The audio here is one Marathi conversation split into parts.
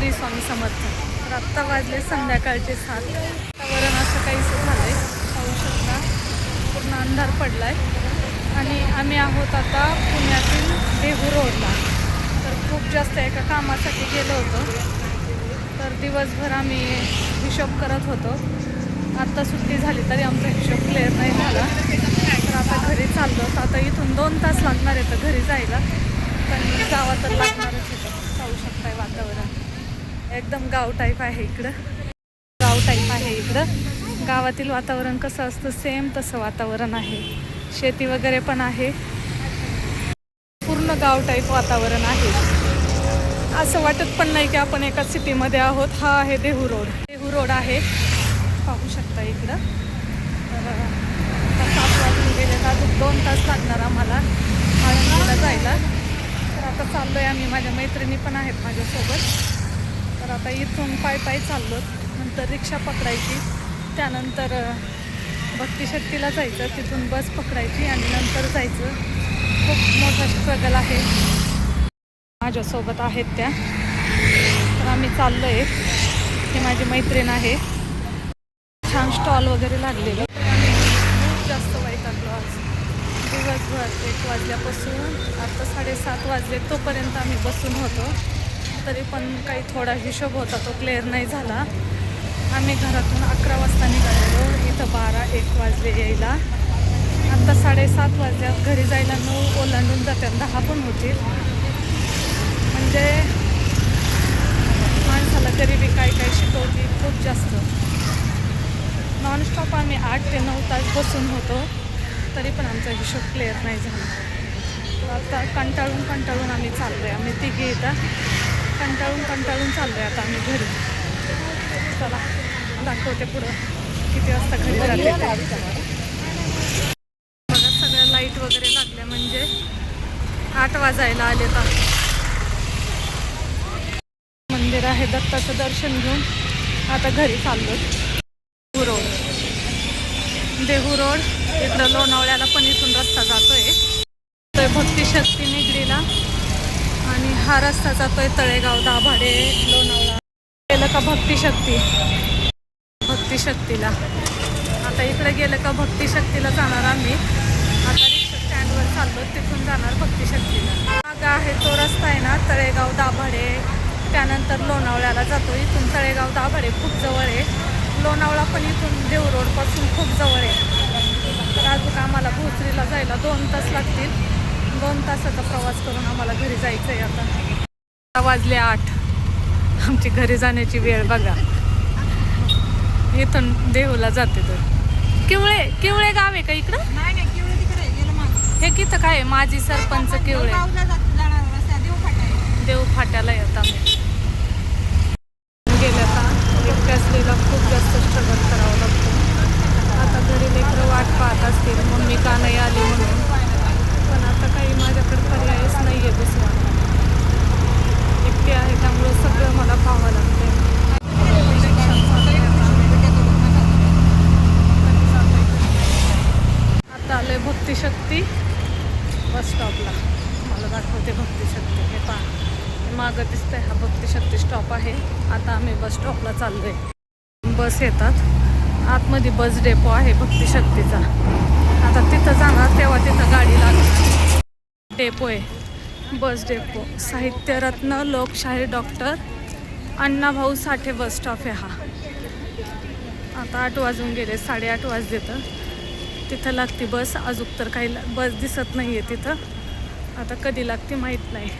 श्री स्वामी समर्थ. तर आत्ता वाजले संध्याकाळचे 7. वातावरण असं काहीसं झालं आहे, पाहू शकता. पूर्ण अंधार पडला आहे आणि आम्ही आहोत आता पुण्यातील देहू रोडला. तर खूप जास्त एका कामासाठी गेलो होतो. तर दिवसभर आम्ही हिशोब करत होतो. आत्ता सुट्टी झाली तरी आमचा हिशोब क्लिअर नाही झाला. तर आता घरी चाललो. तर आता इथून 2 तास लागणार आहे तर घरी जायला, पण गावात तर लागणारच होतं. पाहू शकताय वातावरण एकदम गाव टाईप आहे इकडं. गाव टाईप आहे इकडं. गावातील वातावरण कसं असतं सेम तसं वातावरण आहे. शेती वगैरे पण आहे. पूर्ण गाव टाईप वातावरण आहे. असं वाटत पण नाही की आपण एका सिटीमध्ये आहोत. हा आहे देहू रोड. देहू रोड आहे, पाहू शकता इकडं. तर आता 7 वाजून गेले तर अजून 2 तास लागणार आम्हाला आळंदीला जायला. तर आता चाललो आहे आम्ही. माझ्या मैत्रिणी पण आहेत माझ्यासोबत. तर आता इथून पायी चाललो. नंतर रिक्षा पकडायची, त्यानंतर भक्तिशक्तीला जायचं, तिथून बस पकडायची आणि नंतर जायचं. खूप मोठा स्ट्रगल आहे. माझ्यासोबत आहेत त्या. तर आम्ही चाललो आहे. ही माझी मैत्रीण आहे. छान स्टॉल वगैरे लागलेले. खूप जास्त वैतागलो आज. दिवसभर 1 वाजल्यापासून आता 7:30 वाजले तोपर्यंत आम्ही बसून होतो. तरी पण काही थोडा हिशोब होता तो क्लिअर नाही झाला. आम्ही घरातून 11 वाजता निघालेलो. इथं 12-1 वाजले यायला. आत्ता 7:30 वाजल्यात. घरी जायला 9 ओलांडून जातात, 10 पण होतील. म्हणजे माणसाला गरिबी काय काय शिकवते खूप जास्त. नॉनस्टॉप आम्ही 8 ते 9 तास बसून होतो, तरी पण आमचा हिशोब क्लिअर नाही झाला. तर आता कंटाळून आम्ही चाललो आहे. आम्ही तिघे इथं कंटाळून चाललो आहे आता आम्ही घरी. चला दाखवते पुढं किती वाजता घरी जाते. बघा सगळ्या लाईट वगैरे लागल्या, म्हणजे 8 वाजायला आले. तर मंदिर आहे, दत्ताचं दर्शन घेऊन आता घरी चाललो. देहू रोड इकडं लोणावळ्याला पण इथून रस्ता जातोय. तो भक्तिशक्ती निगडीला आणि हा रस्ता जातोय तळेगाव, दाभाडे, लोणावळा. गेलं का भक्तिशक्तीला. आता इकडे गेलं का भक्तिशक्तीला जाणार आम्ही. आता रिक्षा स्टँडवर चाललो, तिथून जाणार भक्तिशक्तीला. मागं आहे तो रस्ता आहे ना, तळेगाव, दाभाडे, त्यानंतर लोणावळ्याला जातो. इथून तळेगाव, दाभाडे खूप जवळ आहे. लोणावळा पण इथून देहू रोडपासून खूप जवळ आहे. तर अजून आम्हाला भोसरीला जायला 2 तास लागतील. 2 तासाचा प्रवास करून आम्हाला घरी जायचं आहे. आता वाजले 8. आमची घरी जाण्याची वेळ बघा. इथून देहूला जाते. तर किवळे गाव आहे का इकडं? नाही किवळे तिकडे गेलं मागे. हे किती काय आहे? माजी सरपंच किवळे देऊ फाट्याला येत आम्ही. गेल्या का एकट्या स्त्रीला खूप जास्त स्ट्रगल करावं लागतं. आता घरी लेकरं वाट पाहत असतील मम्मी का नाही आली म्हणून, पण आता काही माझ्याकडे पर्यायच नाही आहे दुसरा. एकटी आहे त्यामुळे सगळं मला पाहावं लागतं. आता आलोय भक्तिशक्ती बस स्टॉपला. मला दाखवते भक्तिशक्ती. हे पहा मागं दिसतंय, हा भक्तिशक्ती स्टॉप आहे. आता आम्ही बस स्टॉपला चाललोय. बस येतात. आतमध्ये बस डेपो आहे भक्तिशक्तीचा. आता तिथं जाणार तेव्हा तिथं गाडी लागणार. डेपो आहे, बस डेपो. साहित्यरत्न लोकशाहीर doctor Annabhau Sathe bus stop आहे हा. आता 8 वाजून गेले, 8:30 वाजले. तर तिथं लागते बस. अजून तर काही बस दिसत नाही आहे तिथं. आता कधी लागते माहीत नाही.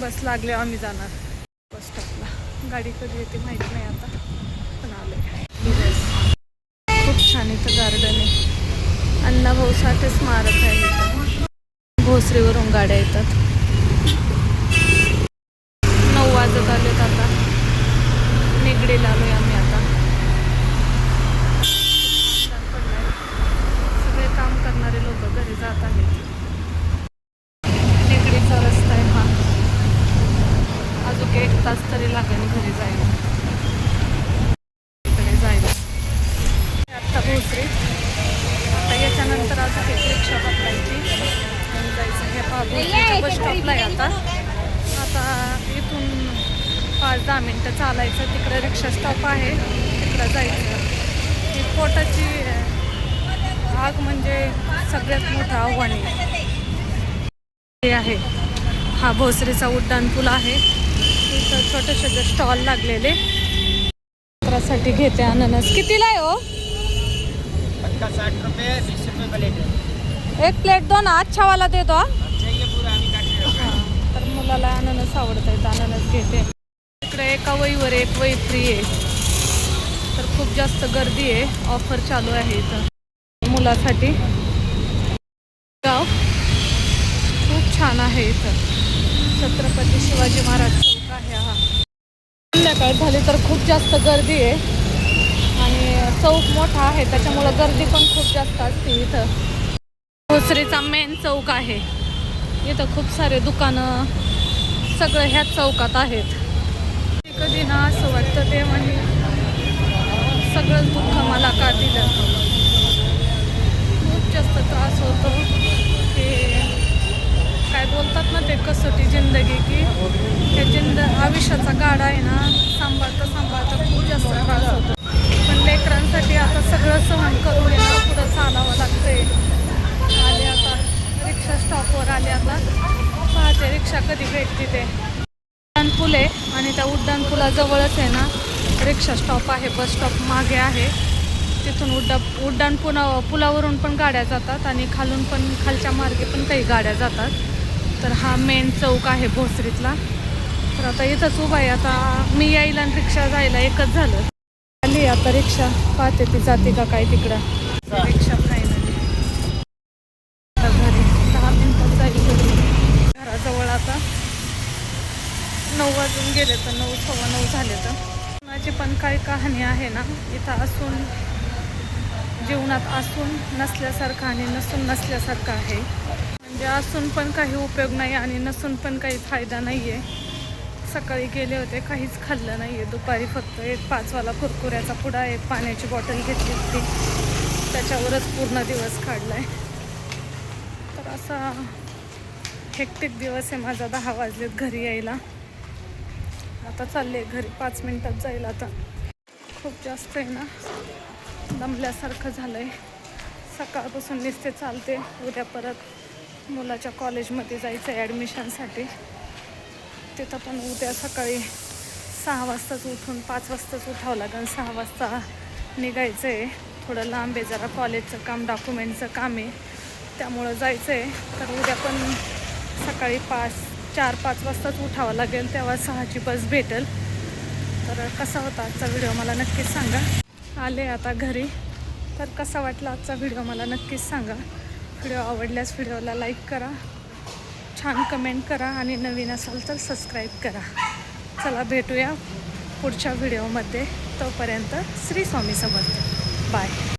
बस लागले आम्ही जाणार बस स्टॉपला. गाडी कधी येते माहीत नाही आता, पण आलोय. खूप छान इथं गार्डन आहे. अण्णाभाऊ साठे स्मारक आहे इथं. भोसरीवरून गाड्या येतात. 9 वाजत आलेत. आता निगडीला आलोय आम्ही. आता सगळे काम करणारे लोक घरी जात आहेत. निगडीचा रस्ता आहे हा. अजून 1 तास तरी लागेल घरी जायला. इकडे जायला आत्ता भोसरी. आता याच्यानंतर अजून 1 रिक्षा पकडायची आणि जायचं. हे भोसरीच्या बस स्टॉपला आहे. आता इथून 5-10 मिनटं चालायचं. तिकडे रिक्षा स्टॉप आहे, तिकडं जायचं. ही पोटाची आग म्हणजे सगळ्यात मोठं आव्हान आहे. हे आहे हा भोसरीचा उड्डाणपूल आहे. इथं छोटे छोटे स्टॉल लागलेले. साठी घेते अननस. कितीला आहे हो? 60 रुपये 20 रुपये प्लेट है। एक प्लेट दो ना, अच्छा वाला दे दो. चाहिए पूरा आम्ही काटले हां, तर मुलाला अननस आवडत आहेत, अननस घेते. इकडे एका वहीवर एक वही फ्री आहे. तर खूप जास्त गर्दी आहे. ऑफर चालू आहे इथं मुलासाठी. गाव खूप छान आहे इथं. छत्रपती शिवाजी महाराज चौक आहे हा. संध्याकाळ झाली तर खूप जास्त गर्दी आहे आणि चौक मोठा आहे, त्याच्यामुळं गर्दी पण खूप जास्त असते इथं. भोसरीचा मेन चौक आहे. इथं खूप सारे दुकानं सगळं ह्याच चौकात आहेत. कधी ना असं वाटतं ते म्हणजे सगळंच दुःख मला का दिलं. खूप जास्त त्रास होतो. की काय बोलतात ना ते कसोटी जिंदगी, की हे आयुष्याचा गाडा आहे ना, सांभाळता खूप जास्त त्रास होतो. पण लेकरांसाठी आता सगळं सहन करून येणार, पुढं चालावं लागतंय. आले आता रिक्षा स्टॉपवर आले. आता पाहते रिक्षा कधी भेटते ते. उड्डाणपूल आहे आणि त्या उड्डाणपुलाजवळच आहे ना रिक्षा स्टॉप आहे. बस स्टॉप मागे आहे. तिथून पुलावरून पण गाड्या जातात आणि खालच्या मार्गे पण काही गाड्या जातात. तर हा मेन चौक आहे भोसरीतला. तर आता इथंच उभा आहे. आता मी यायला आणि रिक्षा जायला एकच झालं. आली आता रिक्षा, पाहते ती जाते का काय तिकडं. रिक्षा फायनली घरी 10 मिनिटात जाईल घरी. घराजवळ आता 9 वाजून गेले तर 9, 9:15 झाले. तर माझी पण काही कहाणी आहे ना इथं असून, जीवनात असून नसल्यासारखं आणि नसून नसल्यासारखं आहे. म्हणजे असून पण काही उपयोग नाही आणि नसून पण काही फायदा नाही आहे. सकाळी गेले होते, काहीच खाल्लं नाही आहे. दुपारी फक्त एक 5वाला कुरकुऱ्याचा पुडा, एक पाण्याची बॉटल घेतली होती, त्याच्यावरच पूर्ण दिवस काढला आहे. तर असा हेक्टिक दिवस आहे माझा. 10 वाजलेत घरी यायला. आता चालले घरी, 5 मिनिटात जाईल. आता खूप जास्त आहे ना दमल्यासारखं झालं आहे. सकाळपासून नुसते चालते. उद्या परत मुलाच्या कॉलेजमध्ये जायचं आहे ॲडमिशनसाठी. तिथं पण उद्या सकाळी 6 वाजताच उठून 5 वाजताच उठावं लागेल. 6 वाजता निघायचं आहे. थोडं लांब आहे जरा, कॉलेजचं काम, डॉक्युमेंटचं काम आहे, त्यामुळं जायचं आहे. तर उद्या पण सकाळी 4-5 वाजताच उठावं लागेल, तेव्हा 6ची बस भेटेल. तर कसा होता आजचा व्हिडिओ मला नक्कीच सांगा. आले आता घरी. तर कसा वाटला आजचा व्हिडिओ मला नक्कीच सांगा. व्हिडिओ आवडल्यास व्हिडिओला लाईक करा, छान कमेंट करा आणि नवीन असाल तर सबस्क्राईब करा. चला भेटूया पुढच्या व्हिडिओमध्ये. तोपर्यंत श्री स्वामी समर्थ. बाय.